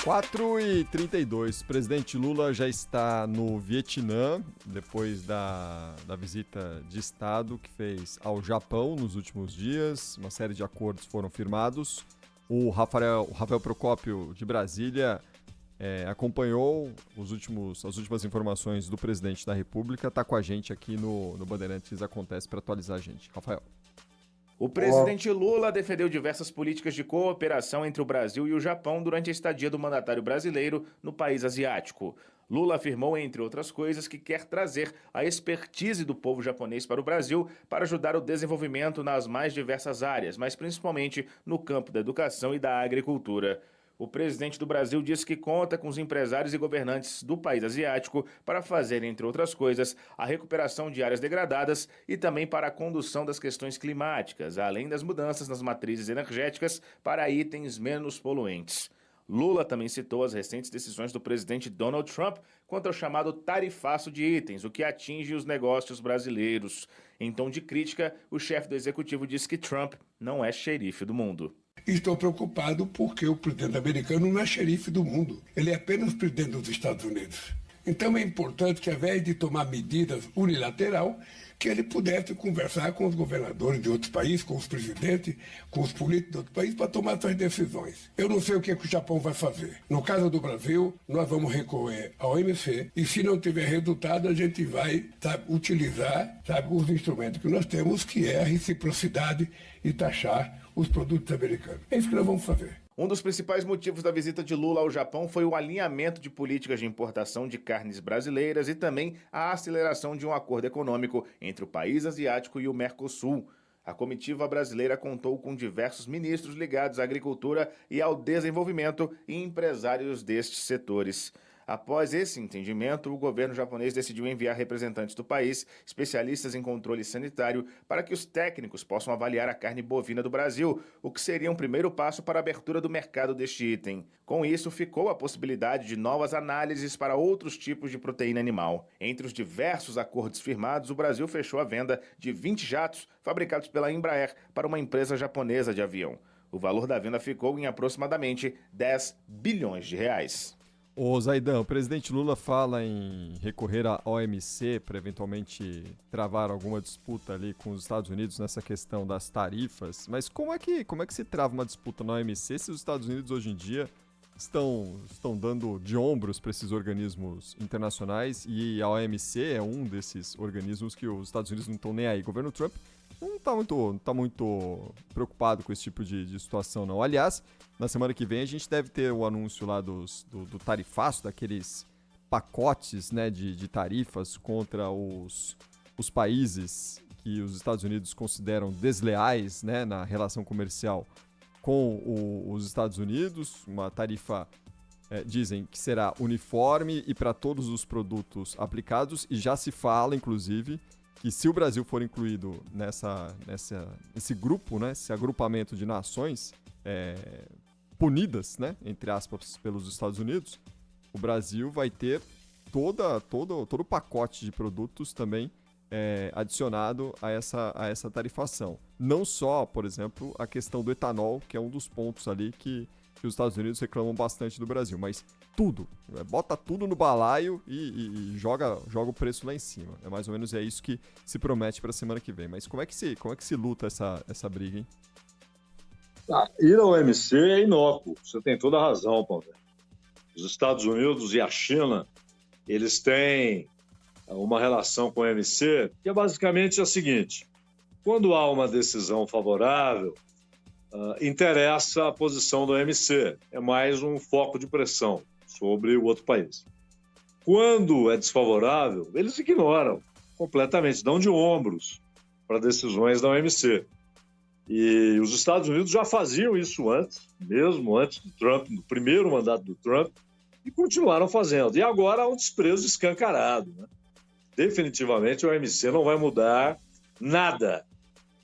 4h32, presidente Lula já está no Vietnã, depois da visita de Estado que fez ao Japão nos últimos dias. Uma série de acordos foram firmados. O Rafael Procópio, de Brasília, acompanhou as últimas informações do presidente da República. Está com a gente aqui no Bandeirantes Acontece para atualizar a gente. Rafael. O presidente Lula defendeu diversas políticas de cooperação entre o Brasil e o Japão durante a estadia do mandatário brasileiro no país asiático. Lula afirmou, entre outras coisas, que quer trazer a expertise do povo japonês para o Brasil para ajudar o desenvolvimento nas mais diversas áreas, mas principalmente no campo da educação e da agricultura. O presidente do Brasil disse que conta com os empresários e governantes do país asiático para fazer, entre outras coisas, a recuperação de áreas degradadas e também para a condução das questões climáticas, além das mudanças nas matrizes energéticas para itens menos poluentes. Lula também citou as recentes decisões do presidente Donald Trump quanto ao chamado tarifaço de itens, o que atinge os negócios brasileiros. Em tom de crítica, o chefe do executivo disse que Trump não é xerife do mundo. Estou preocupado porque o presidente americano não é xerife do mundo. Ele é apenas presidente dos Estados Unidos. Então é importante que, ao invés de tomar medidas unilateral, que ele pudesse conversar com os governadores de outros países, com os presidentes, com os políticos de outros países, para tomar suas decisões. Eu não sei o que o Japão vai fazer. No caso do Brasil, nós vamos recorrer ao OMC e, se não tiver resultado, a gente vai utilizar os instrumentos que nós temos, que é a reciprocidade e taxar os produtos americanos. É isso que nós vamos fazer. Um dos principais motivos da visita de Lula ao Japão foi o alinhamento de políticas de importação de carnes brasileiras e também a aceleração de um acordo econômico entre o país asiático e o Mercosul. A comitiva brasileira contou com diversos ministros ligados à agricultura e ao desenvolvimento e empresários destes setores. Após esse entendimento, o governo japonês decidiu enviar representantes do país, especialistas em controle sanitário, para que os técnicos possam avaliar a carne bovina do Brasil, o que seria um primeiro passo para a abertura do mercado deste item. Com isso, ficou a possibilidade de novas análises para outros tipos de proteína animal. Entre os diversos acordos firmados, o Brasil fechou a venda de 20 jatos fabricados pela Embraer para uma empresa japonesa de avião. O valor da venda ficou em aproximadamente 10 bilhões de reais. Ô Zaidan, o presidente Lula fala em recorrer à OMC para eventualmente travar alguma disputa ali com os Estados Unidos nessa questão das tarifas, mas como é que se trava uma disputa na OMC se os Estados Unidos hoje em dia estão dando de ombros para esses organismos internacionais e a OMC é um desses organismos que os Estados Unidos não estão nem aí. O governo Trump não tá muito preocupado com esse tipo de situação, não. Aliás, na semana que vem a gente deve ter o anúncio lá do tarifaço, daqueles pacotes, né, de tarifas contra os países que os Estados Unidos consideram desleais, né, na relação comercial com os Estados Unidos. Uma tarifa, dizem que será uniforme e para todos os produtos aplicados, e já se fala, inclusive, que se o Brasil for incluído nesse grupo, né, esse agrupamento de nações punidas, né, entre aspas, pelos Estados Unidos, o Brasil vai ter todo o pacote de produtos também adicionado a essa tarifação. Não só, por exemplo, a questão do etanol, que é um dos pontos ali que os Estados Unidos reclamam bastante do Brasil, mas tudo, bota tudo no balaio e joga o preço lá em cima. É mais ou menos isso que se promete para a semana que vem. Mas como é que se luta essa briga, hein? Ir ao OMC é inócuo, você tem toda a razão, Paulo. Os Estados Unidos e a China, eles têm uma relação com o OMC que é basicamente a seguinte: quando há uma decisão favorável, interessa a posição do OMC, é mais um foco de pressão sobre o outro país. Quando é desfavorável, eles ignoram completamente, dão de ombros para decisões da OMC. E os Estados Unidos já faziam isso antes, mesmo antes do Trump, no primeiro mandato do Trump, e continuaram fazendo. E agora há um desprezo escancarado, né? Definitivamente a OMC não vai mudar nada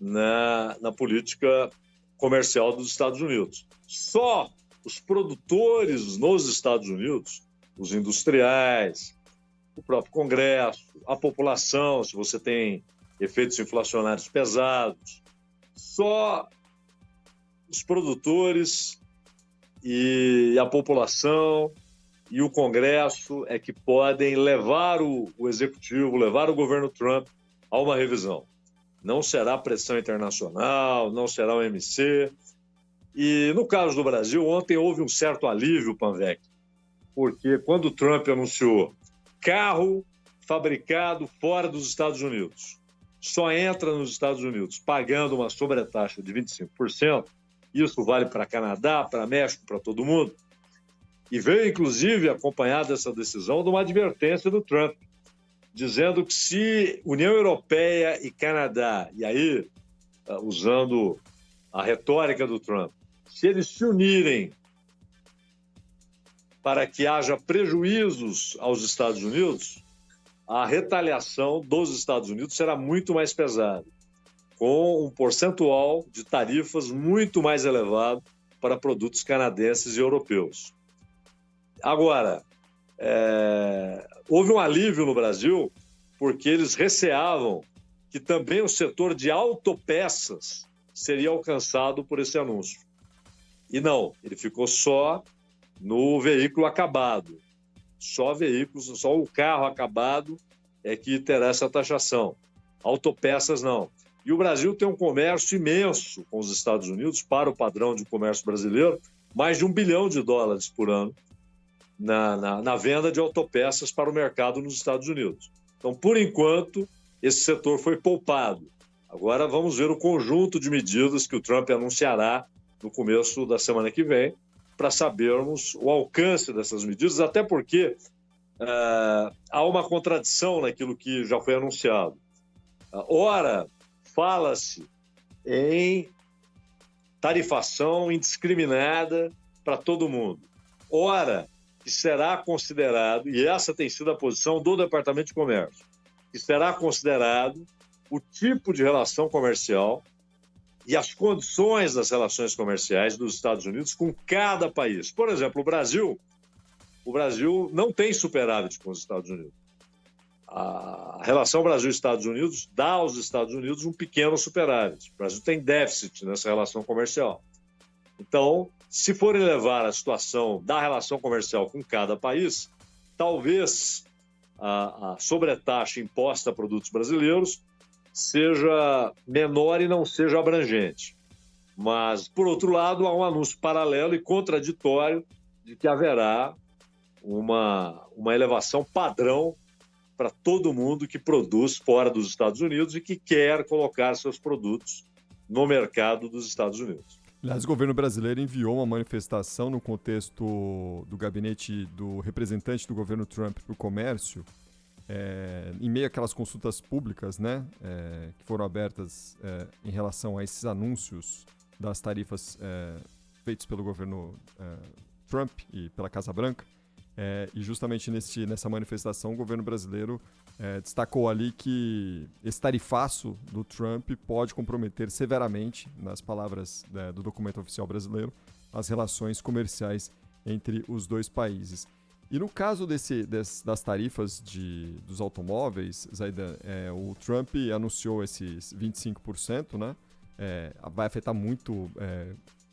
na política comercial dos Estados Unidos. Só os produtores nos Estados Unidos, os industriais, o próprio Congresso, a população, se você tem efeitos inflacionários pesados, só os produtores e a população e o Congresso é que podem levar o Executivo, levar o governo Trump a uma revisão. Não será pressão internacional, não será o OMC. E no caso do Brasil, ontem houve um certo alívio, Panvec, porque quando o Trump anunciou carro fabricado fora dos Estados Unidos, só entra nos Estados Unidos pagando uma sobretaxa de 25%, isso vale para Canadá, para México, para todo mundo, e veio, inclusive, acompanhada dessa decisão de uma advertência do Trump, dizendo que se União Europeia e Canadá, e aí, usando a retórica do Trump, se eles se unirem para que haja prejuízos aos Estados Unidos, a retaliação dos Estados Unidos será muito mais pesada, com um percentual de tarifas muito mais elevado para produtos canadenses e europeus. Agora, houve um alívio no Brasil porque eles receavam que também o setor de autopeças seria alcançado por esse anúncio. E não, ele ficou só no veículo acabado. Só veículos, só o carro acabado é que terá essa taxação. Autopeças não. E o Brasil tem um comércio imenso com os Estados Unidos, para o padrão de comércio brasileiro, mais de $1 bilhão por ano na venda de autopeças para o mercado nos Estados Unidos. Então, por enquanto, esse setor foi poupado. Agora vamos ver o conjunto de medidas que o Trump anunciará no começo da semana que vem, para sabermos o alcance dessas medidas, até porque há uma contradição naquilo que já foi anunciado. Ora, fala-se em tarifação indiscriminada para todo mundo. Ora, que será considerado, e essa tem sido a posição do Departamento de Comércio, que será considerado o tipo de relação comercial e as condições das relações comerciais dos Estados Unidos com cada país. Por exemplo, o Brasil não tem superávit com os Estados Unidos. A relação Brasil-Estados Unidos dá aos Estados Unidos um pequeno superávit. O Brasil tem déficit nessa relação comercial. Então, se forem levar a situação da relação comercial com cada país, talvez a sobretaxa imposta a produtos brasileiros seja menor e não seja abrangente. Mas, por outro lado, há um anúncio paralelo e contraditório de que haverá uma elevação padrão para todo mundo que produz fora dos Estados Unidos e que quer colocar seus produtos no mercado dos Estados Unidos. Aliás, o governo brasileiro enviou uma manifestação no contexto do gabinete do representante do governo Trump para o comércio, em meio àquelas consultas públicas, né, que foram abertas em relação a esses anúncios das tarifas feitos pelo governo Trump e pela Casa Branca. E justamente nessa manifestação o governo brasileiro destacou ali que esse tarifaço do Trump pode comprometer severamente, nas palavras do documento oficial brasileiro, as relações comerciais entre os dois países. E no caso das tarifas dos automóveis, Zaidan, o Trump anunciou esses 25%, né? Vai afetar muito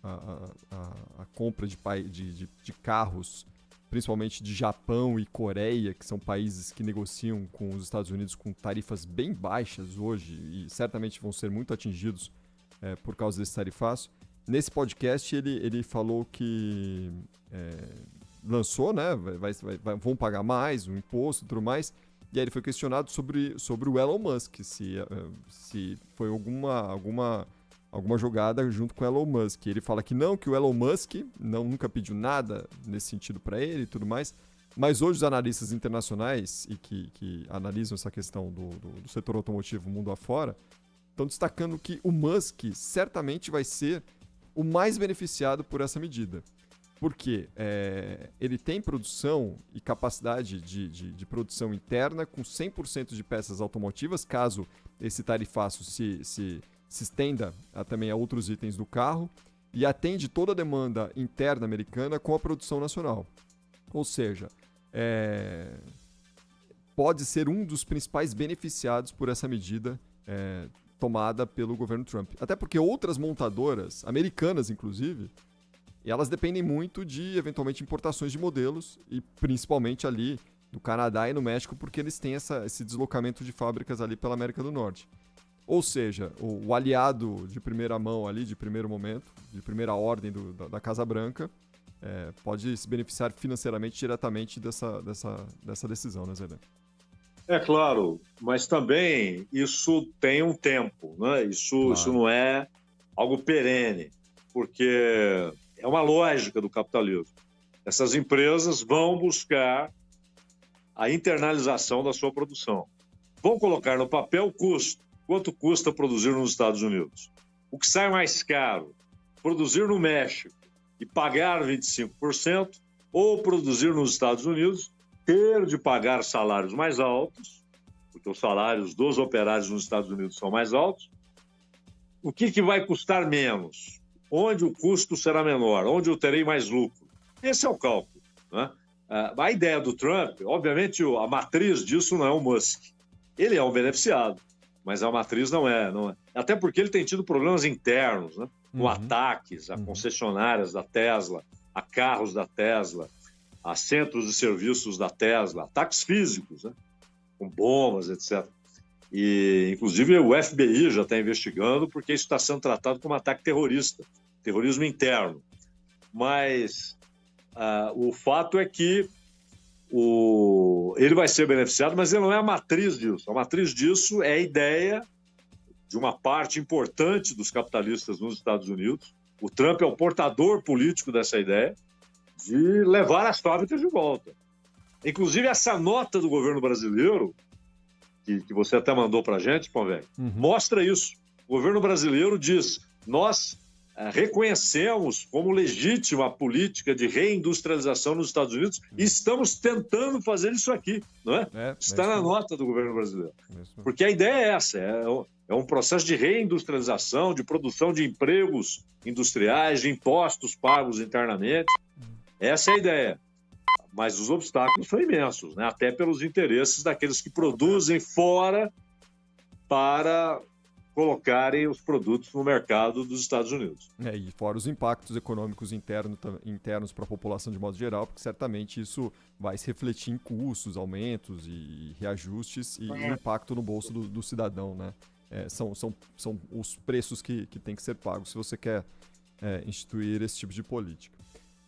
a compra de carros, principalmente de Japão e Coreia, que são países que negociam com os Estados Unidos com tarifas bem baixas hoje e certamente vão ser muito atingidos por causa desse tarifaço. Nesse podcast ele falou que lançou, né, vão pagar mais, um imposto e tudo mais, e aí ele foi questionado sobre o Elon Musk, se foi alguma jogada junto com o Elon Musk. Ele fala que não, que o Elon Musk nunca pediu nada nesse sentido para ele e tudo mais, mas hoje os analistas internacionais e que analisam essa questão do setor automotivo mundo afora estão destacando que o Musk certamente vai ser o mais beneficiado por essa medida. Porque ele tem produção e capacidade de produção interna com 100% de peças automotivas, caso esse tarifaço se estenda também a outros itens do carro, e atende toda a demanda interna americana com a produção nacional. Ou seja, pode ser um dos principais beneficiados por essa medida tomada pelo governo Trump. Até porque outras montadoras, americanas inclusive, E elas dependem muito de, eventualmente, importações de modelos, e principalmente ali no Canadá e no México, porque eles têm esse deslocamento de fábricas ali pela América do Norte. Ou seja, o aliado de primeira mão ali, de primeiro momento, de primeira ordem da Casa Branca, pode se beneficiar financeiramente diretamente dessa decisão, né, Zé? É claro, mas também isso tem um tempo, né? Isso não é algo perene, porque é uma lógica do capitalismo. Essas empresas vão buscar a internalização da sua produção. Vão colocar no papel o custo. Quanto custa produzir nos Estados Unidos? O que sai mais caro? Produzir no México e pagar 25%, ou produzir nos Estados Unidos, ter de pagar salários mais altos, porque os salários dos operários nos Estados Unidos são mais altos. O que vai custar menos? Onde o custo será menor? Onde eu terei mais lucro? Esse é o cálculo, né? A ideia do Trump, obviamente, a matriz disso não é o Musk. Ele é um beneficiado, mas a matriz não é. Até porque ele tem tido problemas internos, né? Com ataques a concessionárias da Tesla, a carros da Tesla, a centros de serviços da Tesla, ataques físicos, né? Com bombas, etc. E, inclusive, o FBI já está investigando porque isso está sendo tratado como ataque terrorista, terrorismo interno. Mas o fato é que ele vai ser beneficiado, mas ele não é a matriz disso. A matriz disso é a ideia de uma parte importante dos capitalistas nos Estados Unidos. O Trump é o portador político dessa ideia de levar as fábricas de volta. Inclusive, essa nota do governo brasileiro, que você até mandou para a gente, Pão Velho, mostra isso. O governo brasileiro diz: nós reconhecemos como legítima a política de reindustrialização nos Estados Unidos e estamos tentando fazer isso aqui, não é? Está na nota do governo brasileiro. Porque a ideia é essa, é um processo de reindustrialização, de produção de empregos industriais, de impostos pagos internamente. Essa é a ideia. Mas os obstáculos são imensos, né? Até pelos interesses daqueles que produzem fora para colocarem os produtos no mercado dos Estados Unidos. E fora os impactos econômicos internos para a população de modo geral, porque certamente isso vai se refletir em custos, aumentos e reajustes e o impacto no bolso do cidadão, né? São os preços que têm que ser pagos se você quer instituir esse tipo de política.